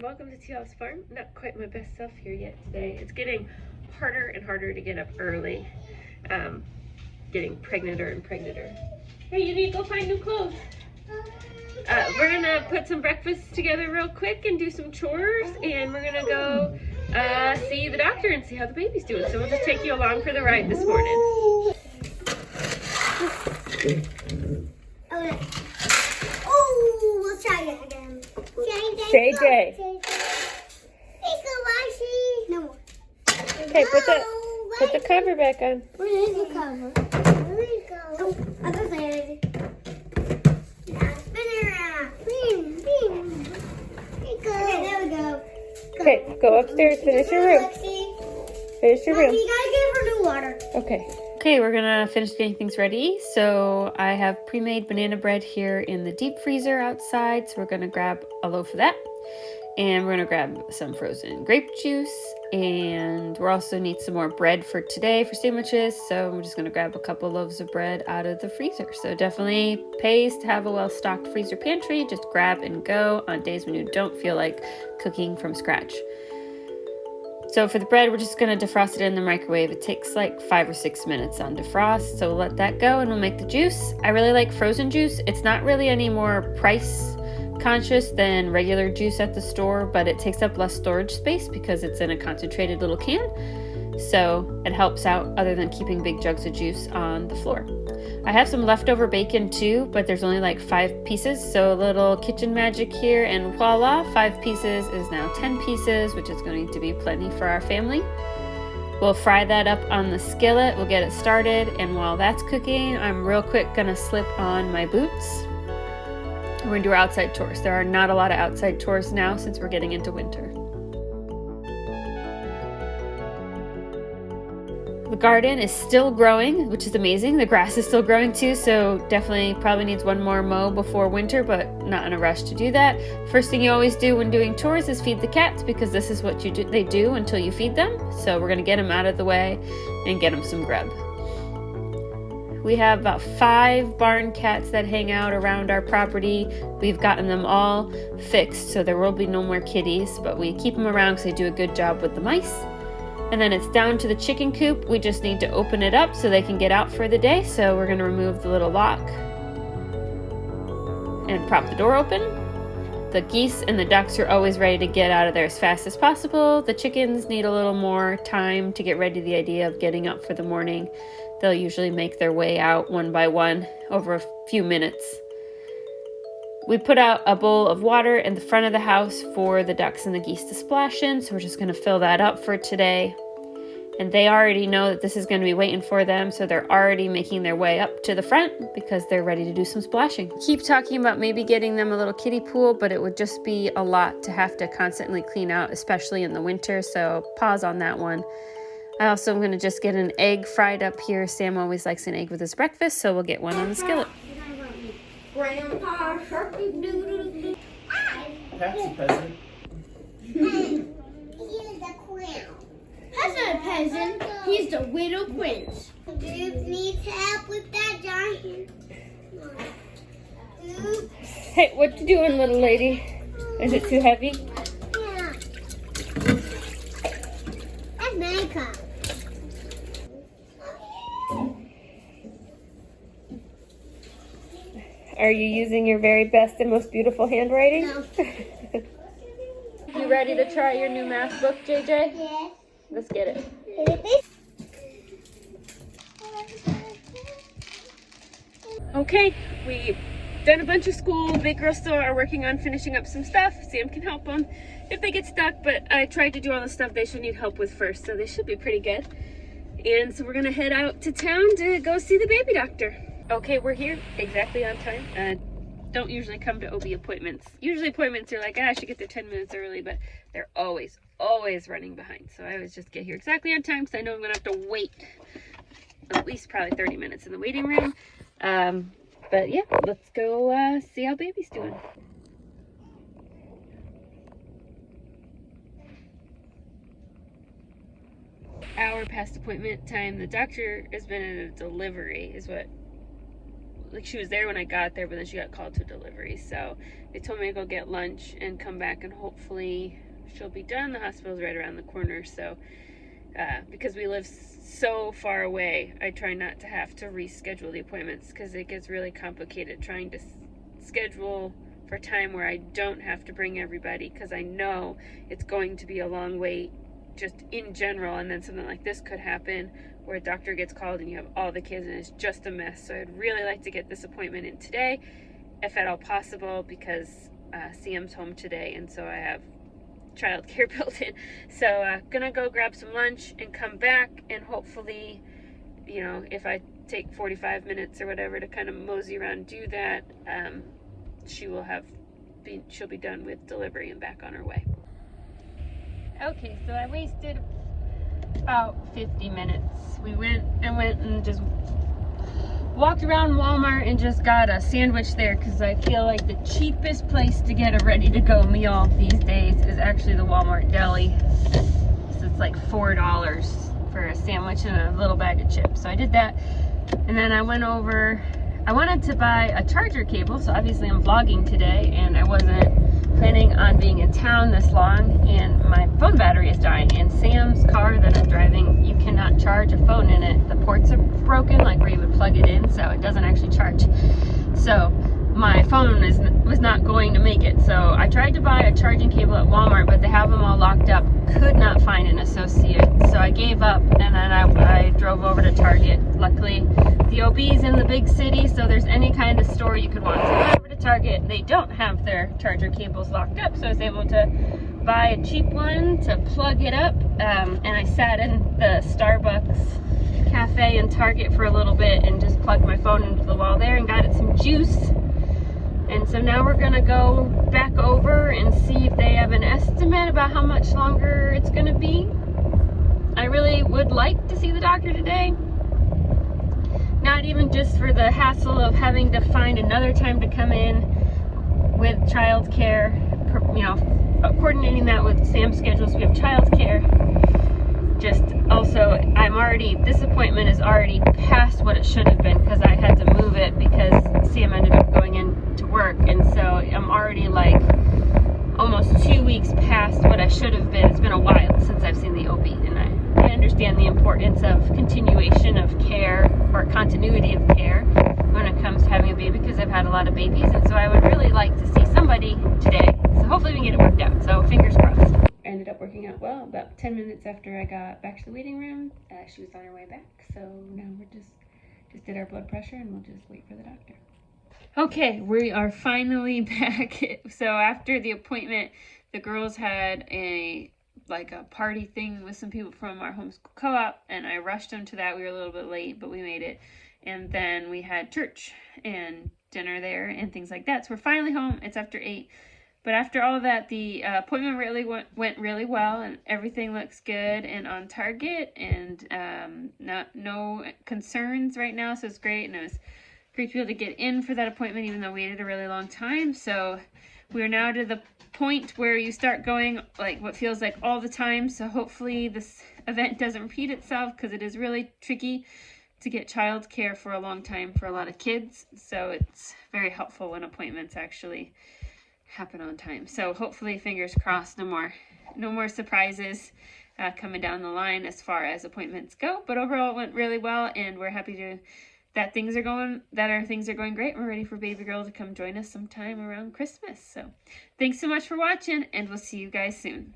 and welcome to Teal House Farm. Not quite my best self here yet today. It's getting harder and harder to get up early. Getting pregnanter and pregnanter. Hey, you need to go find new clothes. We're gonna put some breakfast together real quick and do some chores, and we're gonna go see the doctor and see how the baby's doing. So we'll just take you along for the ride this morning. Oh, let's try it again. JJ. No more. Okay, put the cover back on. Where is the cover? There we go. Oh, other side. Now spin it around. Bing, bing. There we go. Okay, there we go. Okay, go upstairs. Finish your room. Finish your room. You gotta give her new water. Okay. Okay, we're gonna finish getting things ready. So I have pre-made banana bread here in the deep freezer outside. So we're gonna grab a loaf of that. And we're gonna grab some frozen grape juice. And we'll also need some more bread for today for sandwiches. So I'm just gonna grab a couple loaves of bread out of the freezer. So definitely pays to have a well-stocked freezer pantry. Just grab and go on days when you don't feel like cooking from scratch. So for the bread, we're just gonna defrost it in the microwave. It takes like 5 or 6 minutes on defrost. So we'll let that go and we'll make the juice. I really like frozen juice. It's not really any more price conscious than regular juice at the store, but it takes up less storage space because it's in a concentrated little can. So it helps out other than keeping big jugs of juice on the floor. I have some leftover bacon too, but there's only like 5 pieces. So a little kitchen magic here and voila, 5 pieces is now 10 pieces, which is going to be plenty for our family. We'll fry that up on the skillet. We'll get it started. And while that's cooking, I'm real quick gonna slip on my boots. We're gonna do our outside chores. There are not a lot of outside chores now since we're getting into winter. The garden is still growing, which is amazing. The grass is still growing too, so definitely probably needs one more mow before winter, but not in a rush to do that. First thing you always do when doing chores is feed the cats because this is what they do until you feed them. So we're gonna get them out of the way and get them some grub. We have about 5 barn cats that hang out around our property. We've gotten them all fixed, so there will be no more kitties, but we keep them around because they do a good job with the mice. And then it's down to the chicken coop. We just need to open it up so they can get out for the day. So we're gonna remove the little lock and prop the door open. The geese and the ducks are always ready to get out of there as fast as possible. The chickens need a little more time to get ready to the idea of getting up for the morning. They'll usually make their way out one by one over a few minutes. We put out a bowl of water in the front of the house for the ducks and the geese to splash in, so we're just gonna fill that up for today. And they already know that this is gonna be waiting for them, so they're already making their way up to the front because they're ready to do some splashing. Keep talking about maybe getting them a little kiddie pool, but it would just be a lot to have to constantly clean out, especially in the winter, so pause on that one. I also am gonna just get an egg fried up here. Sam always likes an egg with his breakfast, so we'll get one on the skillet. Grandpa Shark Doodle. That's a peasant. He is a clown. That's not a peasant. He's the widow prince. Dude needs help with that giant. Oops. Hey, what you doing, little lady? Is it too heavy? Yeah. That's makeup. Are you using your very best and most beautiful handwriting? No. You ready to try your new math book, JJ? Yes. Let's get it. Okay, we've done a bunch of school. Big girls still are working on finishing up some stuff. Sam can help them if they get stuck, but I tried to do all the stuff they should need help with first, so they should be pretty good. And so we're gonna head out to town to go see the baby doctor. Okay, we're here exactly on time. Don't usually come to OB appointments. Usually appointments are like, I should get there 10 minutes early, but they're always running behind. So I always just get here exactly on time because I know I'm gonna have to wait at least probably 30 minutes in the waiting room. But yeah, let's go see how baby's doing. Hour past appointment time. The doctor has been in a delivery is what like she was there when I got there, but then she got called to delivery. So they told me to go get lunch and come back, and hopefully she'll be done. The hospital's right around the corner, so because we live so far away, I try not to have to reschedule the appointments, because it gets really complicated trying to schedule for time where I don't have to bring everybody, because I know it's going to be a long wait just in general, and then something like this could happen where a doctor gets called and you have all the kids and it's just a mess. So I'd really like to get this appointment in today, if at all possible, because CM's home today, and so I have childcare built in. So gonna go grab some lunch and come back, and hopefully, you know, if I take 45 minutes or whatever to kind of mosey around and do that, she'll be done with delivery and back on her way. Okay, so I wasted about 50 minutes. We went and just walked around Walmart and just got a sandwich there, because I feel like the cheapest place to get a ready-to-go meal these days is actually the Walmart deli. So it's like $4 for a sandwich and a little bag of chips. So I did that, and then I went over. I wanted to buy a charger cable, so obviously I'm vlogging today, and I wasn't planning on being in town this long, and my phone battery is dying. In Sam's car that I'm driving, you cannot charge a phone in it. The ports are broken, like where you would plug it in, so it doesn't actually charge. So my phone was not going to make it. So I tried to buy a charging cable at Walmart, but they have them all locked up. Could not find an associate, so I gave up, and then I drove over to Target. Luckily, the OB's in the big city, so there's any kind of store you could want. So I went over to Target. They don't have their charger cables locked up, so I was able to buy a cheap one to plug it up, and I sat in the Starbucks cafe in Target for a little bit and just plugged my phone into the wall there and got it some juice. And so now we're gonna go back over and see if they have an estimate about how much longer it's gonna be. I really would like to see the doctor today. Not even just for the hassle of having to find another time to come in with childcare, you know, coordinating that with Sam's schedule so we have childcare. Just also, this appointment is already past what it should have been, because I had to move it because Sam ended up going into work, and so I'm already like almost 2 weeks past what I should have been. It's been a while since I've seen the OB, and I understand the importance of continuation of care, or continuity of care, when it comes to having a baby, because I've had a lot of babies, and so I would really like to see somebody today. So hopefully we can get it worked out, so fingers crossed. Ended up working out well. About 10 minutes after I got back to the waiting room, she was on her way back, so now we're just did our blood pressure, and we'll just wait for the doctor. Okay, we are finally back. So after the appointment, the girls had a party thing with some people from our homeschool co-op, and I rushed them to that. We were a little bit late, but we made it. And then we had church and dinner there and things like that. So we're finally home. It's after 8. But after all of that, the appointment really went really well, and everything looks good and on target, and no concerns right now, so it's great. And it was great to be able to get in for that appointment, even though we waited a really long time. So we're now to the point where you start going like what feels like all the time. So hopefully this event doesn't repeat itself, because it is really tricky to get childcare for a long time for a lot of kids. So it's very helpful when appointments actually happen on time. So hopefully, fingers crossed, no more surprises coming down the line as far as appointments go. But overall, it went really well, and we're happy that things are going great. We're ready for baby girl to come join us sometime around Christmas. So thanks so much for watching, and we'll see you guys soon.